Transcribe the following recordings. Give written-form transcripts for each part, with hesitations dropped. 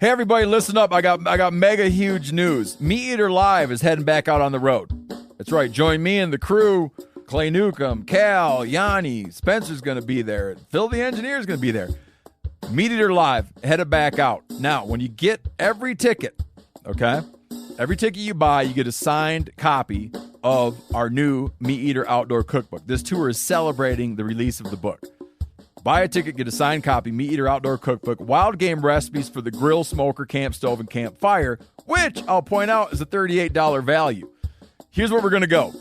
Hey everybody, listen up. I got mega huge news. Meat Eater Live is heading back out on the road. That's right. Join me and the crew. Clay Newcomb, Cal, Yanni, Spencer's going to be there. Phil the Engineer's going to be there. Meat Eater Live, headed back out. Now, when you get every ticket, okay, every ticket you buy, you get a signed copy of our new Meat Eater Outdoor Cookbook. This tour is celebrating the release of the book. Buy a ticket, get a signed copy, Meat Eater Outdoor Cookbook, wild game recipes for the grill, smoker, camp stove, and campfire, which I'll point out is a $38 value. Here's where we're going to go.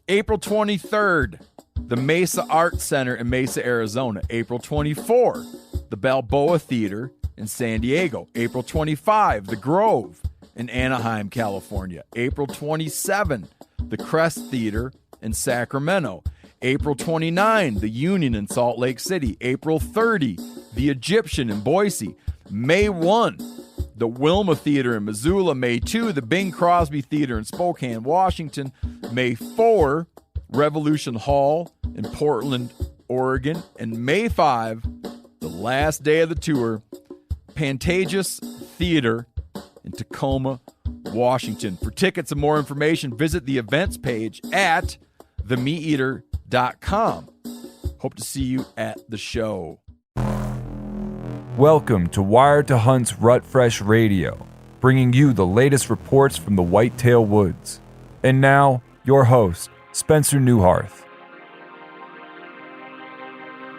April 23rd, the Mesa Art Center in Mesa, Arizona. April 24, the Balboa Theater in San Diego. April 25, the Grove in Anaheim, California. April 27, the Crest Theater in Sacramento. April 29, the Union in Salt Lake City. April 30, the Egyptian in Boise. May 1, the Wilma Theater in Missoula. May 2, the Bing Crosby Theater in Spokane, Washington. May 4, Revolution Hall in Portland, Oregon. And May 5, the last day of the tour, Pantages Theater in Tacoma, Washington. For tickets and more information, visit the events page at themeateater.com. Hope to see you at the show. Welcome to Wired to Hunt's Rut Fresh Radio, bringing you the latest reports from the whitetail woods. And now, your host, Spencer Newharth.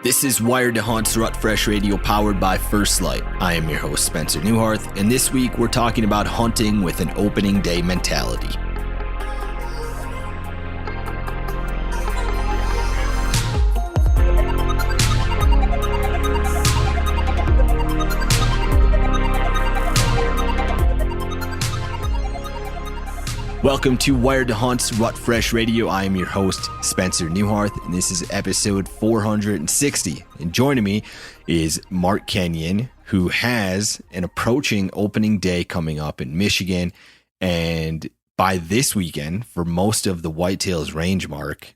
This is Wired to Hunt's Rut Fresh Radio, powered by First Light. I am your host, Spencer Newharth, and this week we're talking about hunting with an opening day mentality. Welcome to Wired to Hunt's Rut Fresh Radio. I am your host, Spencer Newharth, and this is episode 460. And joining me is Mark Kenyon, who has an approaching opening day coming up in Michigan. And by this weekend, for most of the whitetails range, Mark,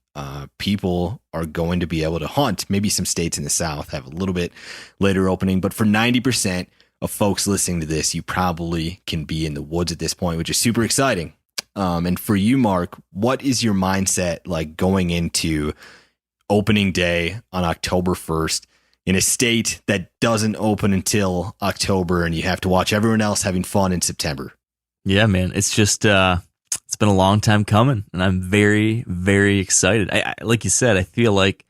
people are going to be able to hunt. Maybe some states in the South have a little bit later opening, but for 90% of folks listening to this, you probably can be in the woods at this point, which is super exciting. And for you, Mark, what is your mindset like going into opening day on October 1st in a state that doesn't open until October and you have to watch everyone else having fun in September? Yeah, man, it's just, it's been a long time coming and I'm very, very excited. I like you said, I feel like,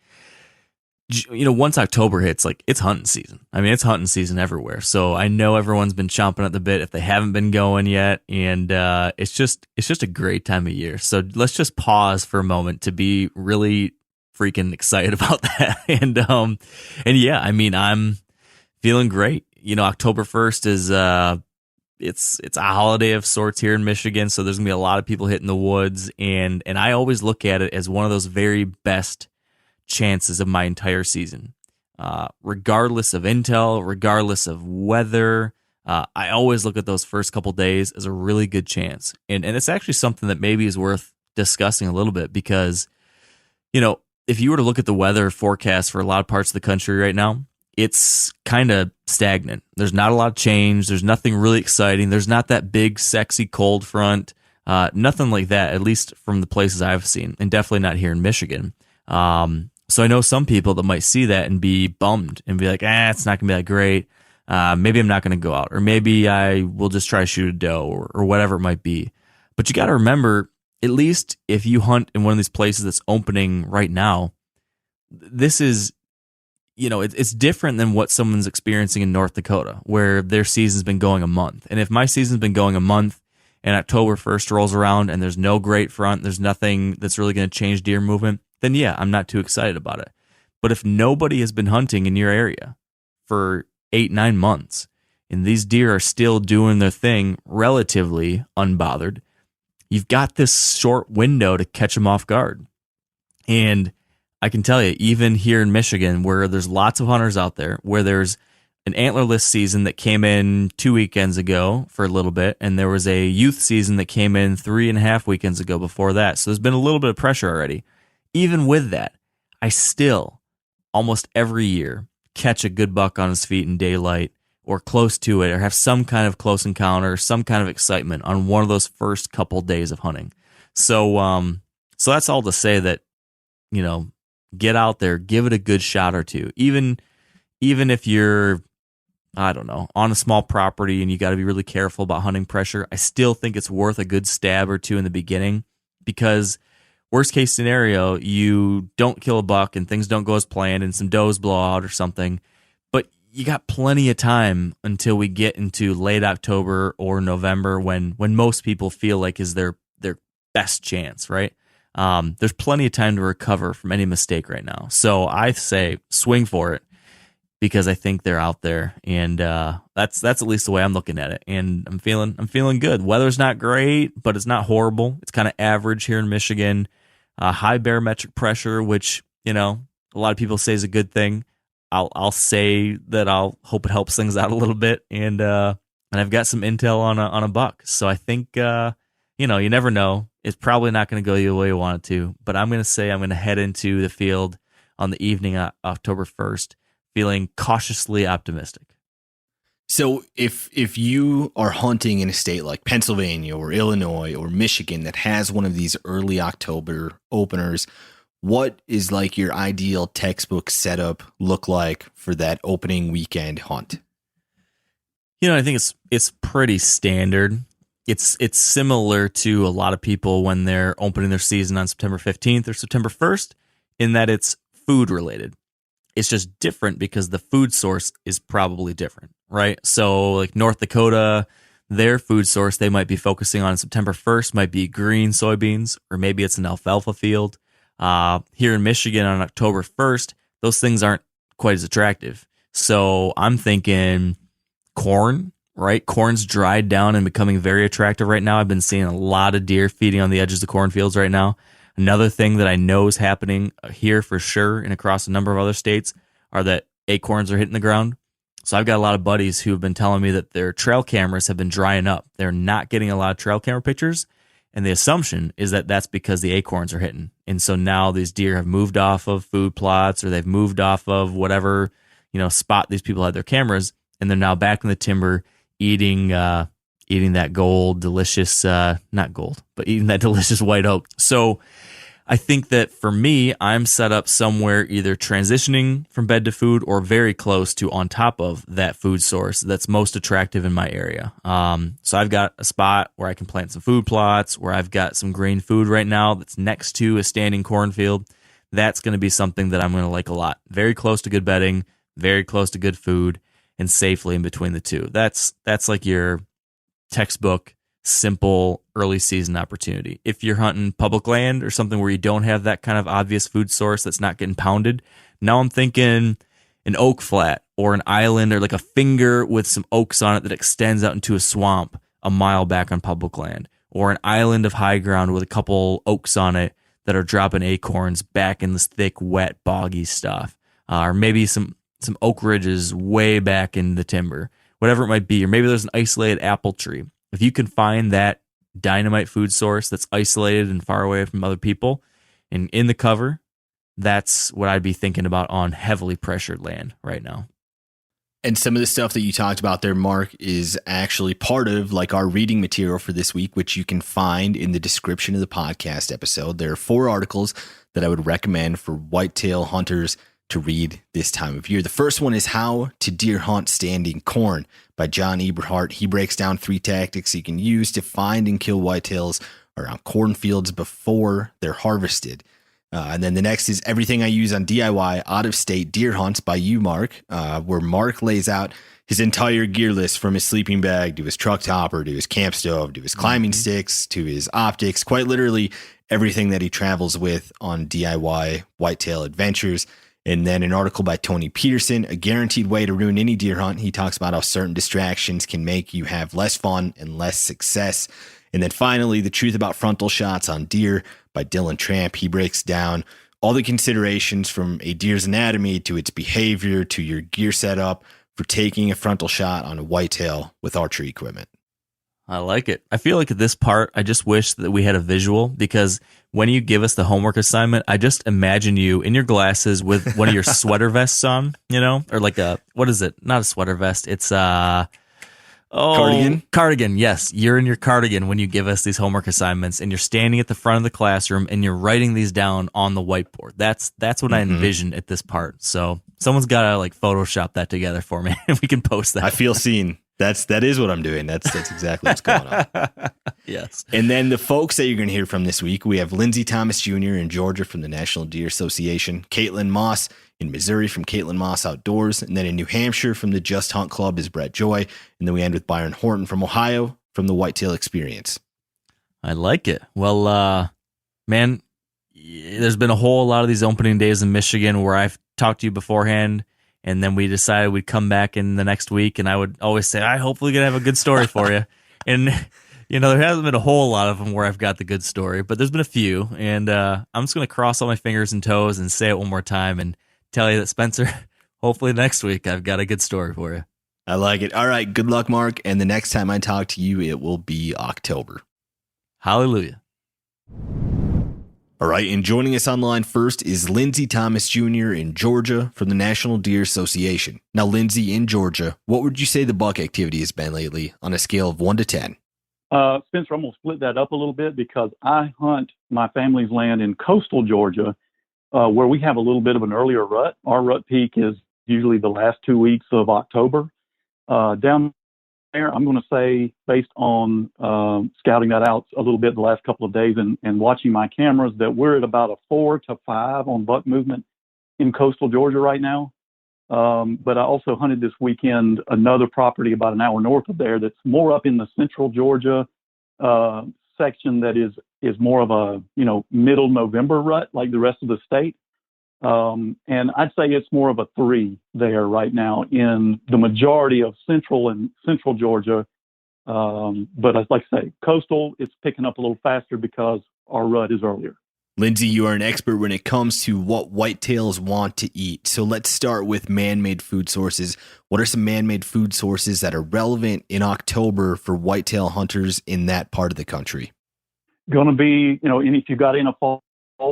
you know, once October hits, like it's hunting season. I mean, it's hunting season everywhere. So I know everyone's been chomping at the bit if they haven't been going yet. And it's just a great time of year. So let's just pause for a moment to be really freaking excited about that. And yeah, I mean, I'm feeling great. You know, October 1st is it's a holiday of sorts here in Michigan. So there's gonna be a lot of people hitting the woods, and I always look at it as one of those very best chances of my entire season, regardless of intel, regardless of weather. I always look at those first couple days as a really good chance, and it's actually something that maybe is worth discussing a little bit, because, you know, if you were to look at the weather forecast for a lot of parts of the country right now, it's kind of stagnant. There's not a lot of change. There's nothing really exciting. There's not that big, sexy cold front. Nothing like that, at least from the places I've seen, and definitely not here in Michigan. So I know some people that might see that and be bummed and be like, it's not going to be that great. Maybe I'm not going to go out, or maybe I will just try to shoot a doe, or whatever it might be. But you got to remember, at least if you hunt in one of these places that's opening right now, this is, you know, it's different than what someone's experiencing in North Dakota, where their season's been going a month. And if my season's been going a month and October 1st rolls around and there's no great front, there's nothing that's really going to change deer movement, then yeah, I'm not too excited about it. But if nobody has been hunting in your area for 8-9 months, and these deer are still doing their thing relatively unbothered, you've got this short window to catch them off guard. And I can tell you, even here in Michigan, where there's lots of hunters out there, where there's an antlerless season that came in 2 weekends ago for a little bit, and there was a youth season that came in 3.5 weekends ago before that. So there's been a little bit of pressure already. Even with that, I still, almost every year, catch a good buck on his feet in daylight or close to it, or have some kind of close encounter, some kind of excitement on one of those first couple days of hunting. So that's all to say that, get out there, give it a good shot or two. Even if you're, I don't know, on a small property and you got to be really careful about hunting pressure, I still think it's worth a good stab or two in the beginning, because worst case scenario, you don't kill a buck and things don't go as planned and some does blow out or something, but you got plenty of time until we get into late October or November when most people feel like is their best chance, right? There's plenty of time to recover from any mistake right now. So I say swing for it, because I think they're out there, and that's at least the way I'm looking at it. And I'm feeling good. Weather's not great, but it's not horrible. It's kind of average here in Michigan. High barometric pressure, which a lot of people say is a good thing. I'll say that I'll hope it helps things out a little bit, and I've got some intel on a buck. So I think you never know. It's probably not going to go the way you want it to, but I'm going to say I'm going to head into the field on the evening of October 1st, feeling cautiously optimistic. So if you are hunting in a state like Pennsylvania or Illinois or Michigan that has one of these early October openers, what is like your ideal textbook setup look like for that opening weekend hunt? I think it's pretty standard. It's similar to a lot of people when they're opening their season on September 15th or September 1st, in that it's food related. It's just different because the food source is probably different, right? So like North Dakota, their food source they might be focusing on September 1st might be green soybeans, or maybe it's an alfalfa field. Here in Michigan on October 1st, those things aren't quite as attractive. So I'm thinking corn, right? Corn's dried down and becoming very attractive right now. I've been seeing a lot of deer feeding on the edges of cornfields right now. Another thing that I know is happening here for sure and across a number of other states are that acorns are hitting the ground. So I've got a lot of buddies who have been telling me that their trail cameras have been drying up. They're not getting a lot of trail camera pictures. And the assumption is that that's because the acorns are hitting. And so now these deer have moved off of food plots, or they've moved off of whatever, spot these people had their cameras. And they're now back in the timber eating that delicious white oak. So I think that for me, I'm set up somewhere either transitioning from bed to food or very close to on top of that food source that's most attractive in my area. So I've got a spot where I can plant some food plots, where I've got some green food right now that's next to a standing cornfield. That's going to be something that I'm going to like a lot. Very close to good bedding, very close to good food, and safely in between the two. That's like your textbook, simple early season opportunity. If you're hunting public land or something where you don't have that kind of obvious food source that's not getting pounded, now I'm thinking an oak flat or an island or like a finger with some oaks on it that extends out into a swamp a mile back on public land, or an island of high ground with a couple oaks on it that are dropping acorns back in this thick, wet, boggy stuff, or maybe some oak ridges way back in the timber, whatever it might be, or maybe there's an isolated apple tree. If you can find that dynamite food source that's isolated and far away from other people and in the cover, that's what I'd be thinking about on heavily pressured land right now. And some of the stuff that you talked about there, Mark, is actually part of like our reading material for this week, which you can find in the description of the podcast episode. There are 4 articles that I would recommend for whitetail hunters to read this time of year. The first one is How to Deer Hunt Standing Corn by John Eberhardt. He breaks down 3 tactics you can use to find and kill whitetails around cornfields before they're harvested. And then the next is Everything I Use on DIY Out-of-State Deer Hunts by you, Mark, where Mark lays out his entire gear list from his sleeping bag to his truck topper to his camp stove to his climbing sticks to his optics, quite literally everything that he travels with on DIY whitetail adventures. And then an article by Tony Peterson, A Guaranteed Way to Ruin Any Deer Hunt. He talks about how certain distractions can make you have less fun and less success. And then finally, The Truth About Frontal Shots on Deer by Dylan Tramp. He breaks down all the considerations from a deer's anatomy to its behavior to your gear setup for taking a frontal shot on a whitetail with archery equipment. I like it. I feel like at this part, I just wish that we had a visual, because when you give us the homework assignment, I just imagine you in your glasses with one of your sweater vests on, or like what is it? Not a sweater vest. It's Cardigan? Cardigan, yes. You're in your cardigan when you give us these homework assignments, and you're standing at the front of the classroom and you're writing these down on the whiteboard. That's what I envision at this part. So someone's got to like Photoshop that together for me and we can post that. I feel seen. That is what I'm doing. That's exactly what's going on. Yes. And then the folks that you're going to hear from this week, we have Lindsey Thomas Jr. in Georgia from the National Deer Association, Caitlin Moss in Missouri from Caitlin Moss Outdoors, and then in New Hampshire from the Just Hunt Club is Brett Joy, and then we end with Byron Horton from Ohio from the Whitetail Experience. I like it. Well, man, there's been a whole lot of these opening days in Michigan where I've talked to you beforehand, and then we decided we'd come back in the next week, and I would always say, I hopefully going to have a good story for you. And, there hasn't been a whole lot of them where I've got the good story, but there's been a few. And I'm just going to cross all my fingers and toes and say it one more time and tell you that, Spencer, hopefully next week I've got a good story for you. I like it. All right. Good luck, Mark. And the next time I talk to you, it will be October. Hallelujah. All right, and joining us online first is Lindsey Thomas Jr. in Georgia from the National Deer Association. Now, Lindsey, in Georgia, what would you say the buck activity has been lately on a scale of 1 to 10? Spencer, I'm going to split that up a little bit because I hunt my family's land in coastal Georgia, where we have a little bit of an earlier rut. Our rut peak is usually the last 2 weeks of October. Down there, I'm going to say, based on scouting that out a little bit the last couple of days and watching my cameras, that we're at about a 4 to 5 on buck movement in coastal Georgia right now. But I also hunted this weekend another property about an hour north of there that's more up in the central Georgia section that is more of a middle November rut like the rest of the state. And I'd say it's more of a 3 there right now in the majority of central Georgia. But as like I say, coastal, it's picking up a little faster because our rut is earlier. Lindsey, you are an expert when it comes to what whitetails want to eat. So let's start with man-made food sources. What are some man-made food sources that are relevant in October for whitetail hunters in that part of the country? Going to be, if you got in a fall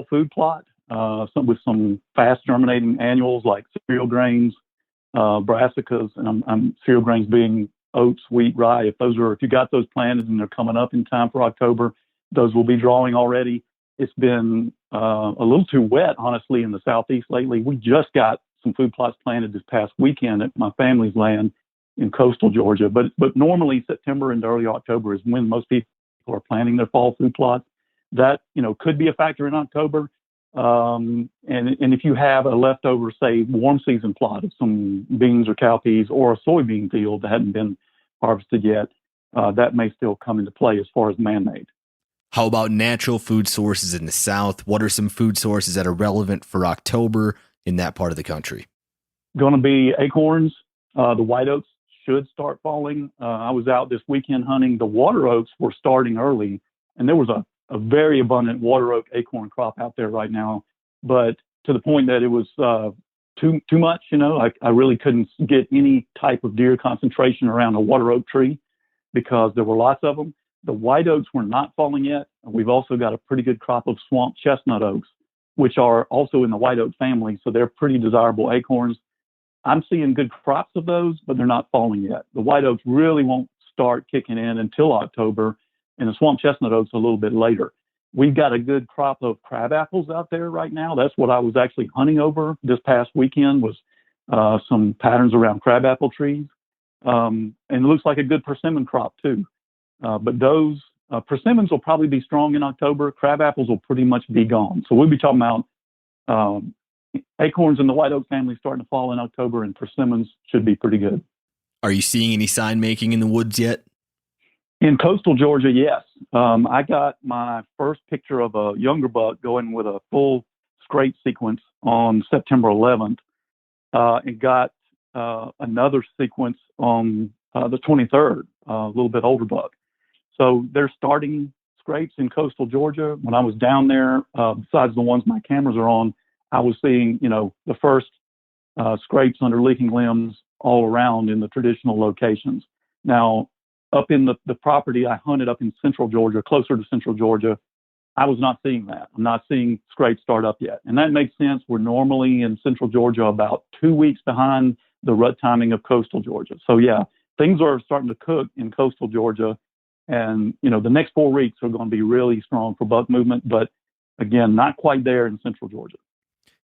food plot, with some fast germinating annuals like cereal grains, brassicas, and I'm cereal grains being oats, wheat, rye. If you got those planted and they're coming up in time for October, those will be drawing already. It's been a little too wet, honestly, in the southeast lately. We just got some food plots planted this past weekend at my family's land in coastal Georgia. But normally September and early October is when most people are planting their fall food plots. That could be a factor in October. And if you have a leftover, say, warm season plot of some beans or cowpeas or a soybean field that hadn't been harvested yet, that may still come into play as far as man-made. How about natural food sources in the South? What are some food sources that are relevant for October in that part of the country? Going to be acorns. The white oaks should start falling. I was out this weekend hunting. The water oaks were starting early, and there was a very abundant water oak acorn crop out there right now, but to the point that it was too much. I really couldn't get any type of deer concentration around a water oak tree because there were lots of them. The white oaks were not falling yet. We've also got a pretty good crop of swamp chestnut oaks, which are also in the white oak family, so they're pretty desirable acorns. I'm seeing good crops of those, but they're not falling yet. The white oaks really won't start kicking in until October, and the swamp chestnut oaks a little bit later. We've got a good crop of crab apples out there right now. That's what I was actually hunting over this past weekend was some patterns around crab apple trees. And it looks like a good persimmon crop too. But those persimmons will probably be strong in October. Crab apples will pretty much be gone. So we'll be talking about acorns in the white oak family starting to fall in October, and persimmons should be pretty good. Are you seeing any sign making in the woods yet? In coastal Georgia, yes. I got my first picture of a younger buck going with a full scrape sequence on September 11th, and got another sequence on the 23rd, a little bit older buck. So they're starting scrapes in coastal Georgia. When I was down there, besides the ones my cameras are on, I was seeing, the first scrapes under leaking limbs all around in the traditional locations. Now, up in the property I hunted up in central Georgia, closer to central Georgia, I was not seeing that. I'm not seeing scrapes start up yet. And that makes sense. We're normally in central Georgia about 2 weeks behind the rut timing of coastal Georgia. So yeah, things are starting to cook in coastal Georgia. And, the next 4 weeks are going to be really strong for buck movement. But again, not quite there in central Georgia.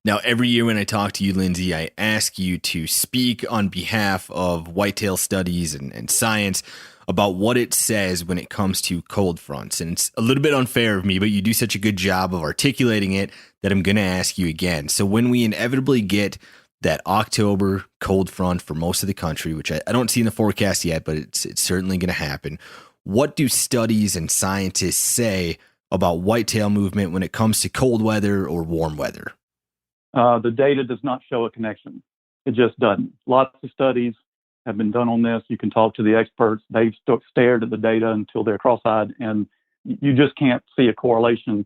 Now, every year when I talk to you, Lindsay, I ask you to speak on behalf of whitetail studies and science about what it says when it comes to cold fronts. And it's a little bit unfair of me, but you do such a good job of articulating it that I'm going to ask you again. So when we inevitably get that October cold front for most of the country, which I don't see in the forecast yet, but it's certainly going to happen, what do studies and scientists say about whitetail movement when it comes to cold weather or warm weather? The data does not show a connection. It just doesn't. Lots of studies have been done on this. You can talk to the experts. They've stared at the data until they're cross-eyed, and you just can't see a correlation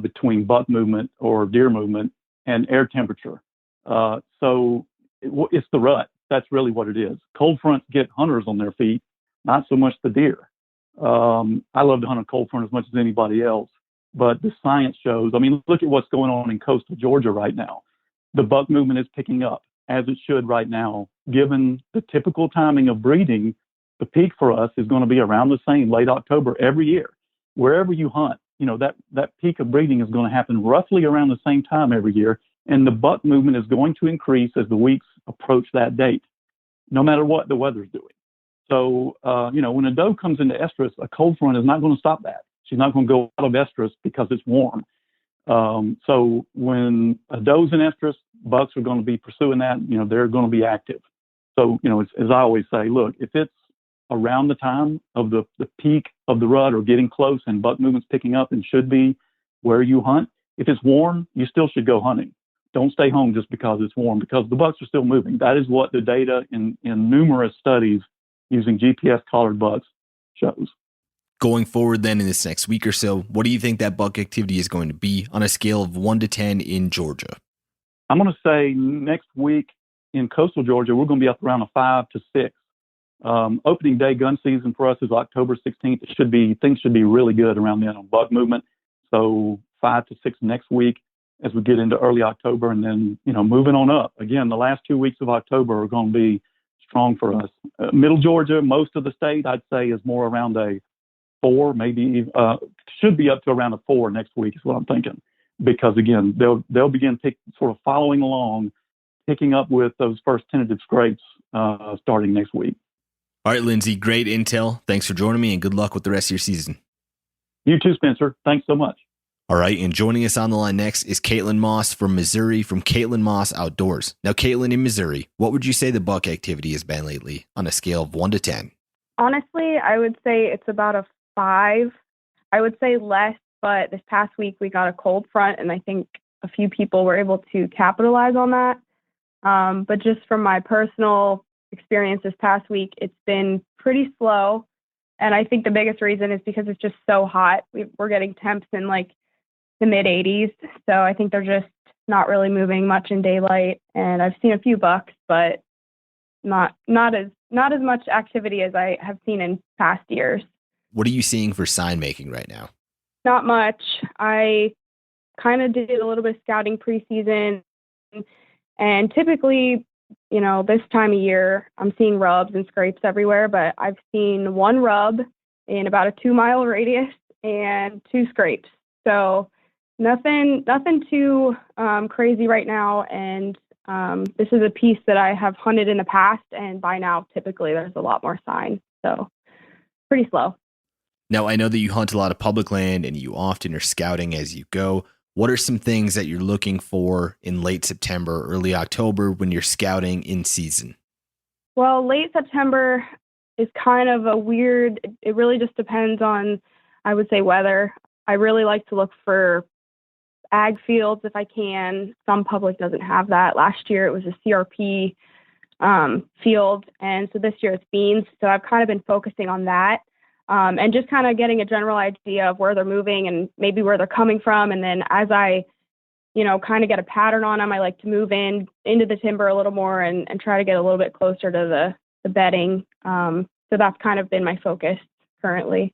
between buck movement or deer movement and air temperature. So it's the rut. That's really what it is. Cold fronts get hunters on their feet, not so much the deer. I love to hunt a cold front as much as anybody else. But the science shows, look at what's going on in coastal Georgia right now. The buck movement is picking up, as it should right now. Given the typical timing of breeding, the peak for us is going to be around the same, late October every year. Wherever you hunt, that peak of breeding is going to happen roughly around the same time every year. And the buck movement is going to increase as the weeks approach that date, no matter what the weather's doing. So, when a doe comes into estrus, a cold front is not going to stop that. She's not going to go out of estrus because it's warm. So when a doe's in estrus, bucks are going to be pursuing that. They're going to be active. So, as I always say, look, if it's around the time of the peak of the rut or getting close and buck movement's picking up and should be where you hunt, if it's warm, you still should go hunting. Don't stay home just because it's warm, because the bucks are still moving. That is what the data in numerous studies using GPS collared bucks shows. Going forward then in this next week or so, what do you think that buck activity is going to be on a scale of 1 to 10 in Georgia? I'm going to say next week in coastal Georgia, we're going to be up around a 5 to 6. Opening day gun season for us is October 16th. Things should be really good around then on buck movement. So 5 to 6 next week as we get into early October, and then, moving on up. Again, the last 2 weeks of October are going to be strong for us. Middle Georgia, most of the state, I'd say, is more around a 4, maybe should be up to around a 4 next week is what I'm thinking, because again they'll begin sort of following along, picking up with those first tentative scrapes starting next week. All right, Lindsay, great intel. Thanks for joining me, and good luck with the rest of your season. You too, Spencer. Thanks so much. All right, and joining us on the line next is Caitlin Moss from Missouri, from Caitlin Moss Outdoors. Now, Caitlin, in Missouri, what would you say the buck activity has been lately on a scale of 1 to 10? Honestly, I would say it's about a 5. I would say less, but this past week we got a cold front, and I think a few people were able to capitalize on that. But just from my personal experience this past week, it's been pretty slow. And I think the biggest reason is because it's just so hot. We're getting temps in like the mid 80s. So I think they're just not really moving much in daylight. And I've seen a few bucks, but not as much activity as I have seen in past years. What are you seeing for sign making right now? Not much. I kind of did a little bit of scouting preseason, and typically, this time of year, I'm seeing rubs and scrapes everywhere, but I've seen 1 rub in about a 2-mile radius and 2 scrapes. So nothing too crazy right now. And this is a piece that I have hunted in the past, and by now, typically there's a lot more sign. So pretty slow. Now, I know that you hunt a lot of public land and you often are scouting as you go. What are some things that you're looking for in late September, early October when you're scouting in season? Well, late September is kind of it really just depends on, I would say, weather. I really like to look for ag fields if I can. Some public doesn't have that. Last year it was a CRP field, and so this year it's beans. So I've kind of been focusing on that. And just kind of getting a general idea of where they're moving and maybe where they're coming from. And then as I, kind of get a pattern on them, I like to move into the timber a little more and try to get a little bit closer to the bedding. So that's kind of been my focus currently.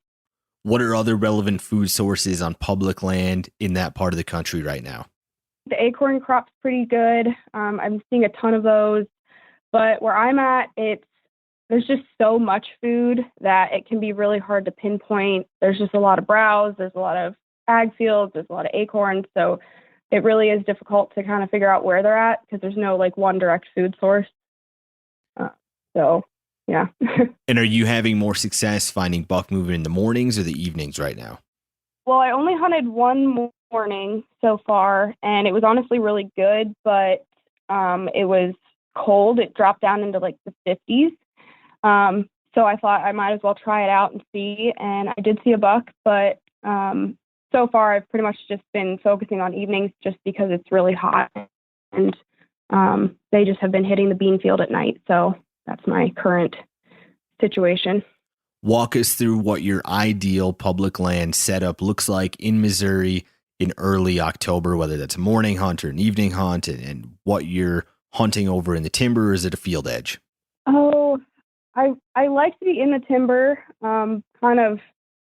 What are other relevant food sources on public land in that part of the country right now? The acorn crop's pretty good. I'm seeing a ton of those, but where I'm at, there's just so much food that it can be really hard to pinpoint. There's just a lot of browse. There's a lot of ag fields. There's a lot of acorns. So it really is difficult to kind of figure out where they're at because there's no like one direct food source. Yeah. And are you having more success finding buck movement in the mornings or the evenings right now? Well, I only hunted one morning so far, and it was honestly really good, but it was cold. It dropped down into like the 50s. So I thought I might as well try it out and see, and I did see a buck, but so far I've pretty much just been focusing on evenings just because it's really hot, and they just have been hitting the bean field at night. So that's my current situation. Walk us through what your ideal public land setup looks like in Missouri in early October, whether that's a morning hunt or an evening hunt, and what you're hunting over in the timber, or is it a field edge? Oh, I like to be in the timber, kind of,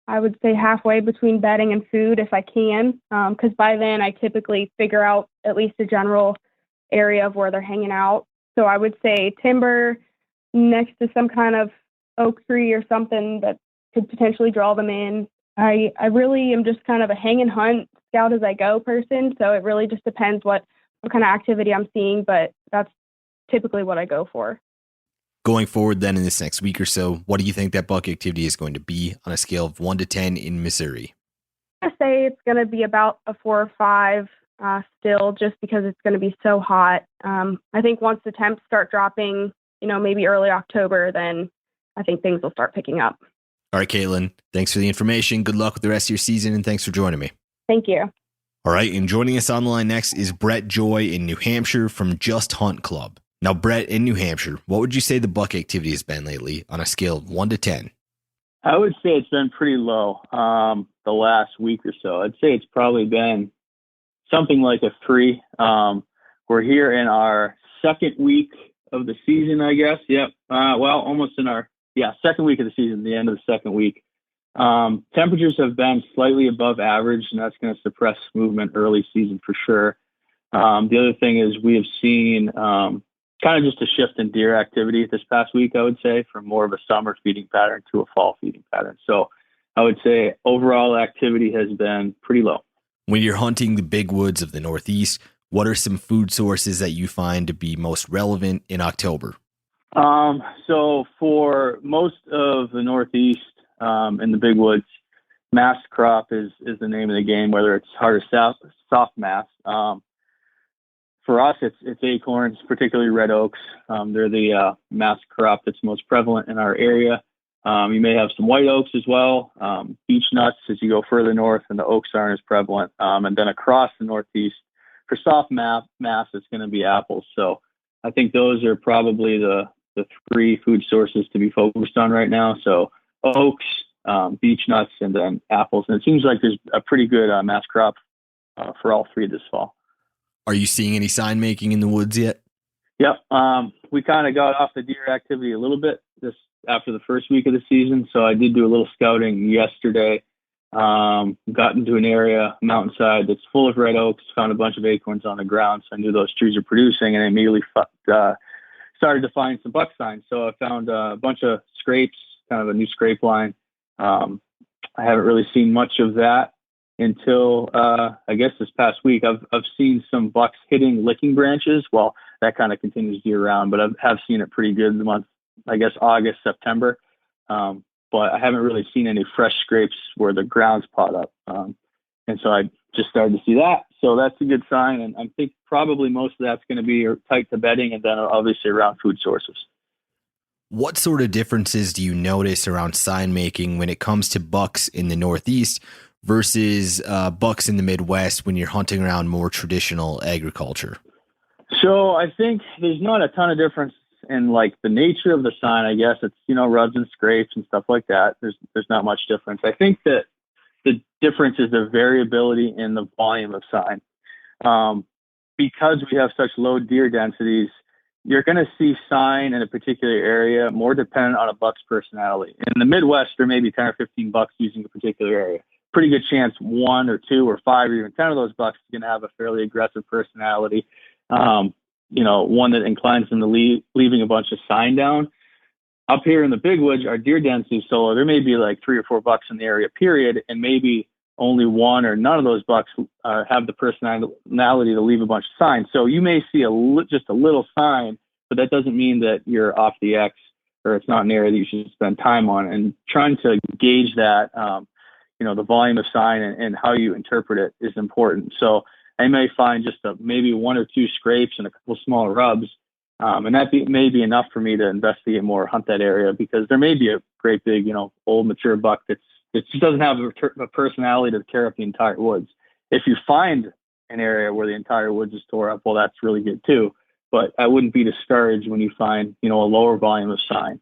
I would say halfway between bedding and food if I can, because by then I typically figure out at least a general area of where they're hanging out. So I would say timber next to some kind of oak tree or something that could potentially draw them in. I really am just kind of a hang and hunt, scout as I go person. So it really just depends what kind of activity I'm seeing, but that's typically what I go for. Going forward then in this next week or so, what do you think that buck activity is going to be on a scale of 1 to 10 in Missouri? I say it's going to be about a 4 or 5 still, just because it's going to be so hot. I think once the temps start dropping, maybe early October, then I think things will start picking up. All right, Caitlin, thanks for the information. Good luck with the rest of your season, and thanks for joining me. Thank you. All right, and joining us on the line next is Brett Joy in New Hampshire from Just Hunt Club. Now, Brett, in New Hampshire, what would you say the buck activity has been lately on a scale of 1 to 10? I would say it's been pretty low the last week or so. I'd say it's probably been something like a 3. We're here in our second week of the season, I guess. Yep. Almost in our second week of the season, the end of the second week. Temperatures have been slightly above average, and that's going to suppress movement early season for sure. The other thing is we have seen kind of just a shift in deer activity this past week, I would say, from more of a summer feeding pattern to a fall feeding pattern. So I would say overall activity has been pretty low. When you're hunting the big woods of the Northeast, what are some food sources that you find to be most relevant in October? So for most of the Northeast in the big woods, mass crop is the name of the game, whether it's hard or soft mass. For us, it's acorns, particularly red oaks. They're the mass crop that's most prevalent in our area. You may have some white oaks as well, beech nuts as you go further north, and the oaks aren't as prevalent. And then across the Northeast, for soft mass, it's going to be apples. So I think those are probably the 3 food sources to be focused on right now. So oaks, beech nuts, and then apples. And it seems like there's a pretty good mass crop for all 3 this fall. Are you seeing any sign making in the woods yet? Yep. We kind of got off the deer activity a little bit just after the first week of the season. So I did do a little scouting yesterday. Got into an area, mountainside, that's full of red oaks, found a bunch of acorns on the ground. So I knew those trees are producing, and I immediately started to find some buck signs. So I found a bunch of scrapes, kind of a new scrape line. I haven't really seen much of that until I guess this past week. I've seen some bucks hitting licking branches. Well, that kind of continues year round, but I have seen it pretty good in the month, I guess, August, September. But I haven't really seen any fresh scrapes where the ground's pot up. And so I just started to see that. So that's a good sign. And I think probably most of that's going to be tight to bedding, and then obviously around food sources. What sort of differences do you notice around sign making when it comes to bucks in the Northeast versus bucks in the Midwest when you're hunting around more traditional agriculture? So I think there's not a ton of difference in like the nature of the sign. I guess it's, rubs and scrapes and stuff like that. There's not much difference. I think that the difference is the variability in the volume of sign. Because we have such low deer densities, you're going to see sign in a particular area more dependent on a buck's personality. In the Midwest, there may be 10 or 15 bucks using a particular area. Pretty good chance 1 or 2 or 5 or even 10 of those bucks are going to have a fairly aggressive personality. One that inclines them to leaving a bunch of sign down. Up here in the big woods, our deer density is so low, there may be like 3 or 4 bucks in the area, period, and maybe only 1 or none of those bucks have the personality to leave a bunch of signs. So you may see just a little sign, but that doesn't mean that you're off the X or it's not an area that you should spend time on. And trying to gauge that, the volume of sign and how you interpret it is important. So I may find just maybe 1 or 2 scrapes and a couple smaller rubs, and that may be enough for me to investigate more, hunt that area, because there may be a great big, old mature buck it just doesn't have a personality to tear up the entire woods. If you find an area where the entire woods is tore up, well, that's really good too. But I wouldn't be discouraged when you find, a lower volume of sign.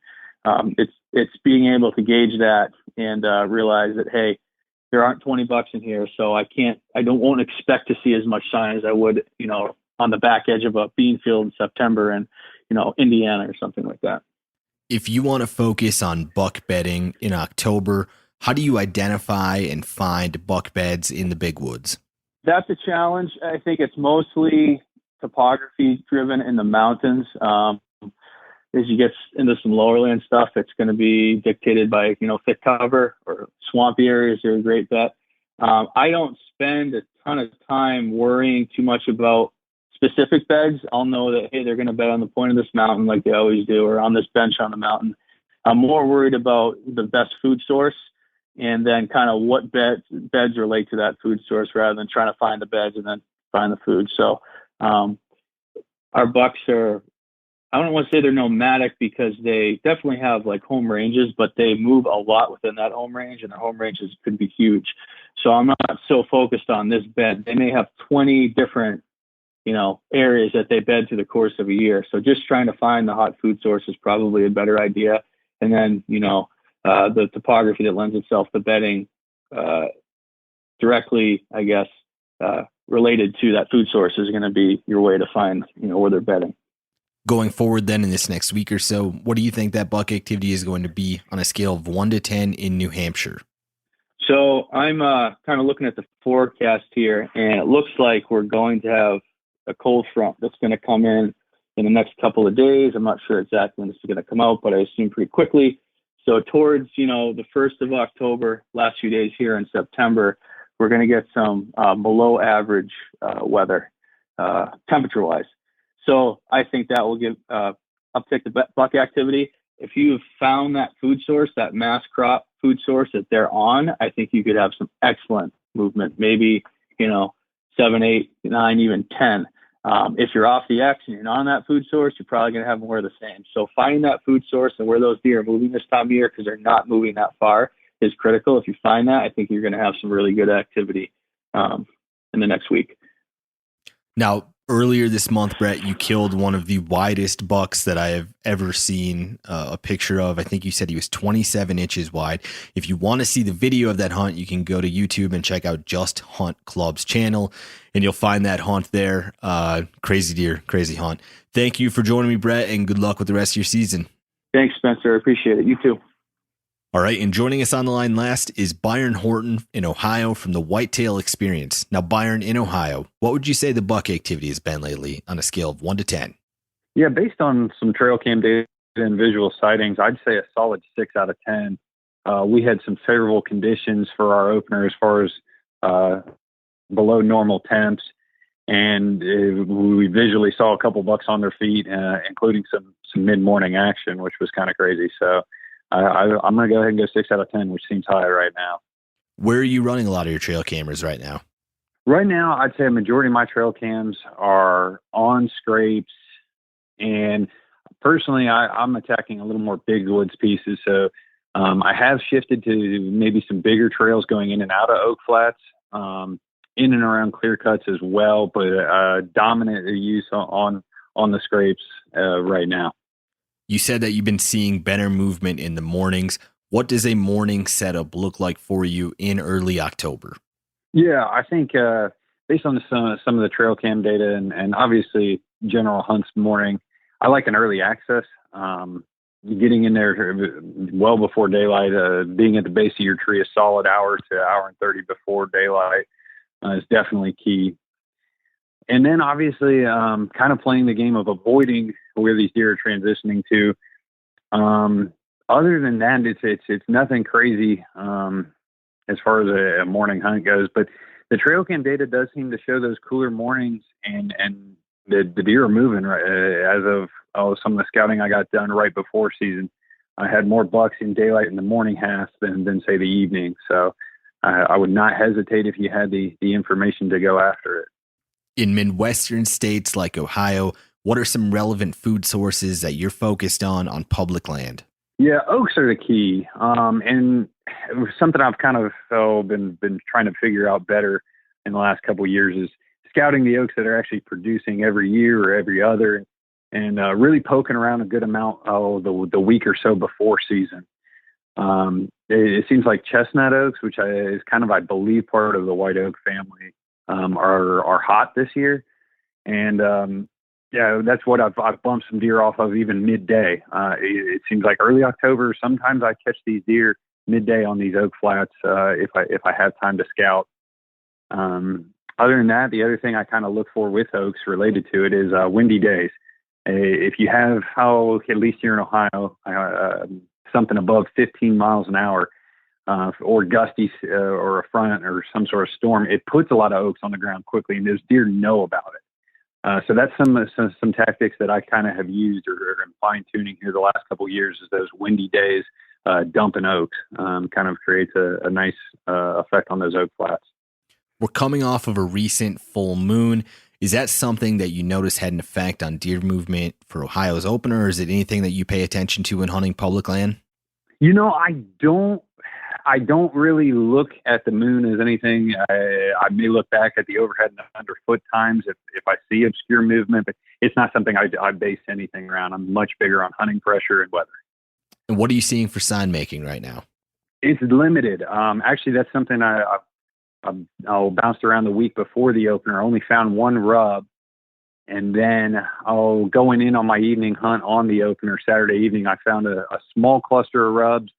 It's being able to gauge that and realize that, hey, there aren't 20 bucks in here, so won't expect to see as much sign as I would, on the back edge of a bean field in September in, Indiana or something like that. If you want to focus on buck bedding in October, how do you identify and find buck beds in the big woods? That's a challenge. I think it's mostly topography driven in the mountains. As you get into some lower land stuff, it's going to be dictated by, thick cover, or swampy areas are a great bet. I don't spend a ton of time worrying too much about specific beds. I'll know that, hey, they're going to bed on the point of this mountain like they always do, or on this bench on the mountain. I'm more worried about the best food source, and then kind of what beds relate to that food source, rather than trying to find the beds and then find the food. So our bucks are, I don't want to say they're nomadic, because they definitely have like home ranges, but they move a lot within that home range, and their home ranges could be huge. So I'm not so focused on this bed. They may have 20 different, areas that they bed through the course of a year. So just trying to find the hot food source is probably a better idea. And then, the topography that lends itself to bedding directly, I guess, related to that food source is going to be your way to find, where they're bedding. Going forward then in this next week or so, what do you think that buck activity is going to be on a scale of 1 to 10 in New Hampshire? So I'm kind of looking at the forecast here, and it looks like we're going to have a cold front that's going to come in the next couple of days. I'm not sure exactly when this is going to come out, but I assume pretty quickly. So towards, the 1st of October, last few days here in September, we're going to get some below average weather, temperature-wise. So I think that will give uptick the buck activity. If you've found that food source, that mass crop food source that they're on, I think you could have some excellent movement, maybe, 7, 8, 9, even 10. If you're off the X and you're not on that food source, you're probably going to have more of the same. So finding that food source and where those deer are moving this time of year, because they're not moving that far, is critical. If you find that, I think you're going to have some really good activity in the next week. Now, earlier this month, Brett, you killed one of the widest bucks that I have ever seen a picture of. I think you said he was 27 inches wide. If you want to see the video of that hunt, you can go to YouTube and check out Just Hunt Club's channel, and you'll find that hunt there. Crazy deer, crazy hunt. Thank you for joining me, Brett, and good luck with the rest of your season. Thanks, Spencer. I appreciate it. You too. All right, and joining us on the line last is Byron Horton in Ohio from the Whitetail Experience. Now, Byron, in Ohio, what would you say the buck activity has been lately on a scale of 1 to 10? Yeah, based on some trail cam data and visual sightings, I'd say a solid 6 out of 10. We had some favorable conditions for our opener as far as below normal temps, and we visually saw a couple bucks on their feet, including some mid-morning action, which was kind of crazy. So I'm going to go ahead and go 6 out of 10, which seems high right now. Where are you running a lot of your trail cameras right now? Right now, I'd say a majority of my trail cams are on scrapes, and personally, I'm attacking a little more big woods pieces. So I have shifted to maybe some bigger trails going in and out of Oak Flats, in and around clear cuts as well, but dominant use on the scrapes right now. You said that you've been seeing better movement in the mornings. What does a morning setup look like for you in early October? Yeah, I think based on some of the trail cam data and obviously general hunts morning, I like an early access. Getting in there well before daylight, being at the base of your tree a solid hour to hour and 30 before daylight is definitely key. And then obviously kind of playing the game of avoiding where these deer are transitioning to. Other than that, it's nothing crazy as far as a morning hunt goes. But the trail cam data does seem to show those cooler mornings, and the deer are moving. Right, as of some of the scouting I got done right before season, I had more bucks in daylight in the morning half than say the evening. So I would not hesitate if you had the information to go after it. In Midwestern states like Ohio, what are some relevant food sources that you're focused on public land? Yeah, oaks are the key. And it was something I've kind of been trying to figure out better in the last couple of years is scouting the oaks that are actually producing every year or every other, and really poking around a good amount the week or so before season. It seems like chestnut oaks, which is kind of, I believe, part of the white oak family, are hot this year. And yeah, that's what I've bumped some deer off of even midday. It seems like early October, sometimes I catch these deer midday on these oak flats if I have time to scout. Other than that, the other thing I kind of look for with oaks related to it is windy days. If you have, at least here in Ohio, something above 15 miles an hour, or gusty or a front or some sort of storm, it puts a lot of oaks on the ground quickly, and those deer know about it. So that's some tactics that I kind of have used or am fine tuning here the last couple of years. Is those windy days, dumping oaks kind of creates a nice effect on those oak flats. We're coming off of a recent full moon. Is that something that you notice had an effect on deer movement for Ohio's opener, or is it anything that you pay attention to when hunting public land? You know, I don't really look at the moon as anything. I may look back at the overhead and underfoot times if I see obscure movement, but it's not something I base anything around. I'm much bigger on hunting pressure and weather. And what are you seeing for sign making right now? It's limited. Actually, that's something I'll bounced around the week before the opener. I only found one rub, and then going in on my evening hunt on the opener Saturday evening, I found a small cluster of rubs.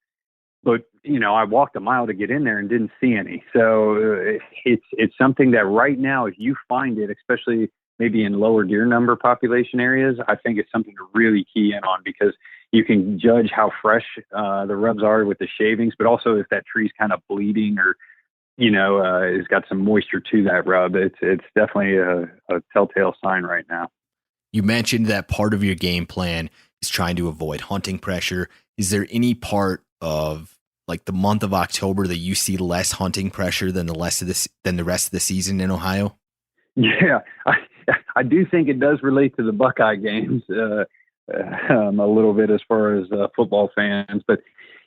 But, you know, I walked a mile to get in there and didn't see any. So it's something that right now, if you find it, especially maybe in lower deer number population areas, I think it's something to really key in on, because you can judge how fresh the rubs are with the shavings, but also if that tree's kind of bleeding or, you know, it's got some moisture to that rub. It's definitely a telltale sign right now. You mentioned that part of your game plan is trying to avoid hunting pressure. Is there any part of like the month of October that you see less hunting pressure than the rest of the season in Ohio? Yeah, I do think it does relate to the Buckeye games a little bit as far as football fans. But,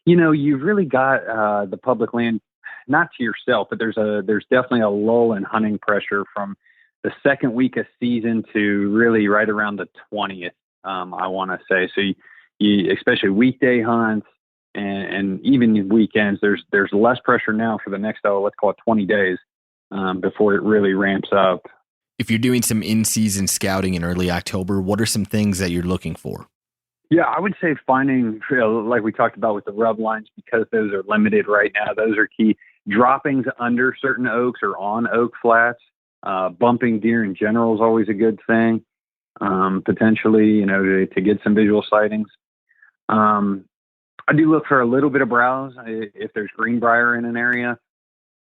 you know, you've really got the public land, not to yourself, but there's definitely a lull in hunting pressure from the second week of season to really right around the 20th, I want to say. So you especially weekday hunts and even weekends, there's less pressure now for the next, let's call it 20 days before it really ramps up. If you're doing some in-season scouting in early October, what are some things that you're looking for? Yeah, I would say finding, like we talked about with the rub lines, because those are limited right now, those are key. Droppings under certain oaks or on oak flats, bumping deer in general is always a good thing. Potentially, you know, to get some visual sightings. I do look for a little bit of browse if there's greenbrier in an area.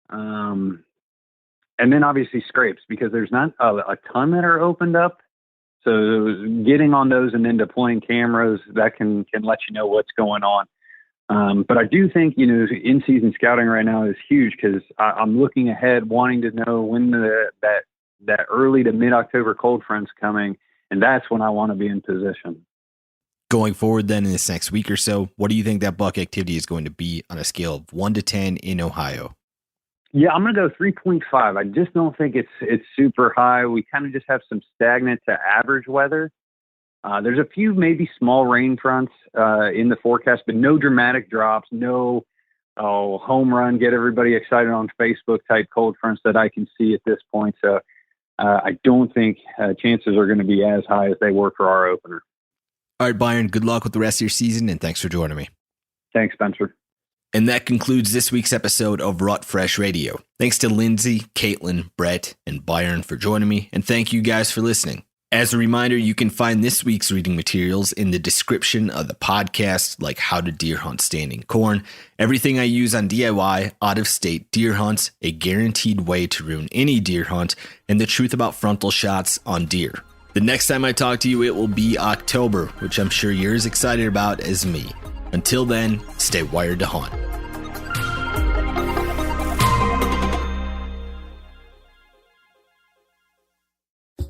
And then obviously scrapes, because there's not a ton that are opened up. So getting on those and then deploying cameras, that can let you know what's going on. But I do think, you know, in-season scouting right now is huge, because I'm looking ahead, wanting to know when that early to mid-October cold front's coming, and that's when I want to be in position. Going forward then in this next week or so, what do you think that buck activity is going to be on a scale of 1 to 10 in Ohio? Yeah, I'm going to go 3.5. I just don't think it's super high. We kind of just have some stagnant to average weather. There's a few maybe small rain fronts in the forecast, but no dramatic drops, no home run, get everybody excited on Facebook type cold fronts that I can see at this point. So I don't think chances are going to be as high as they were for our opener. All right, Byron, good luck with the rest of your season, and thanks for joining me. Thanks, Spencer. And that concludes this week's episode of Rut Fresh Radio. Thanks to Lindsay, Caitlin, Brett, and Byron for joining me, and thank you guys for listening. As a reminder, you can find this week's reading materials in the description of the podcast, like how to deer hunt standing corn, everything I use on DIY, out-of-state deer hunts, a guaranteed way to ruin any deer hunt, and the truth about frontal shots on deer. The next time I talk to you, it will be October, which I'm sure you're as excited about as me. Until then, stay wired to hunt.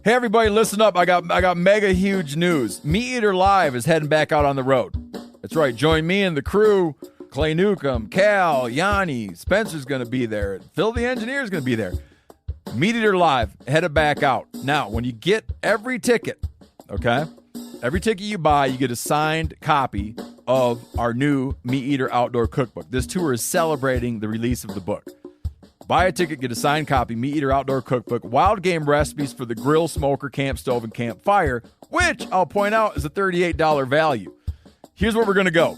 Hey everybody, listen up. I got mega huge news. Meat Eater Live is heading back out on the road. That's right. Join me and the crew. Clay Newcomb, Cal, Yanni, Spencer's going to be there. Phil the engineer's going to be there. Meat Eater Live headed back out. Now, when you get every ticket, okay? Every ticket you buy, you get a signed copy of our new Meat Eater Outdoor Cookbook. This tour is celebrating the release of the book. Buy a ticket, get a signed copy, Meat Eater Outdoor Cookbook, wild game recipes for the grill, smoker, camp stove, and campfire, which I'll point out is a $38 value. Here's where we're going to go.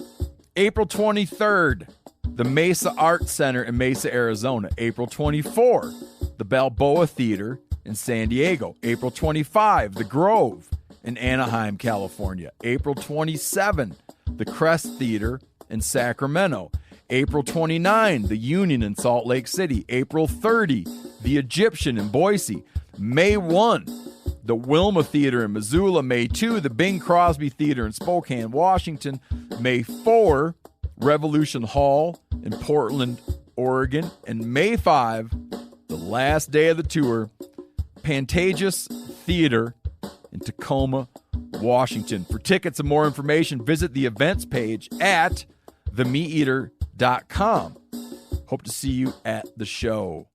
April 23rd, the Mesa Arts Center in Mesa, Arizona. April 24, the Balboa Theater in San Diego. April 25, the Grove in Anaheim, California. April 27, the Crest Theater in Sacramento. April 29, the Union in Salt Lake City. April 30, the Egyptian in Boise. May 1, the Wilma Theater in Missoula. May 2, the Bing Crosby Theater in Spokane, Washington. May 4, Revolution Hall in Portland, Oregon. And May 5, the last day of the tour, Pantages Theater in Tacoma, Washington. For tickets and more information, visit the events page at themeateater.com. Hope to see you at the show.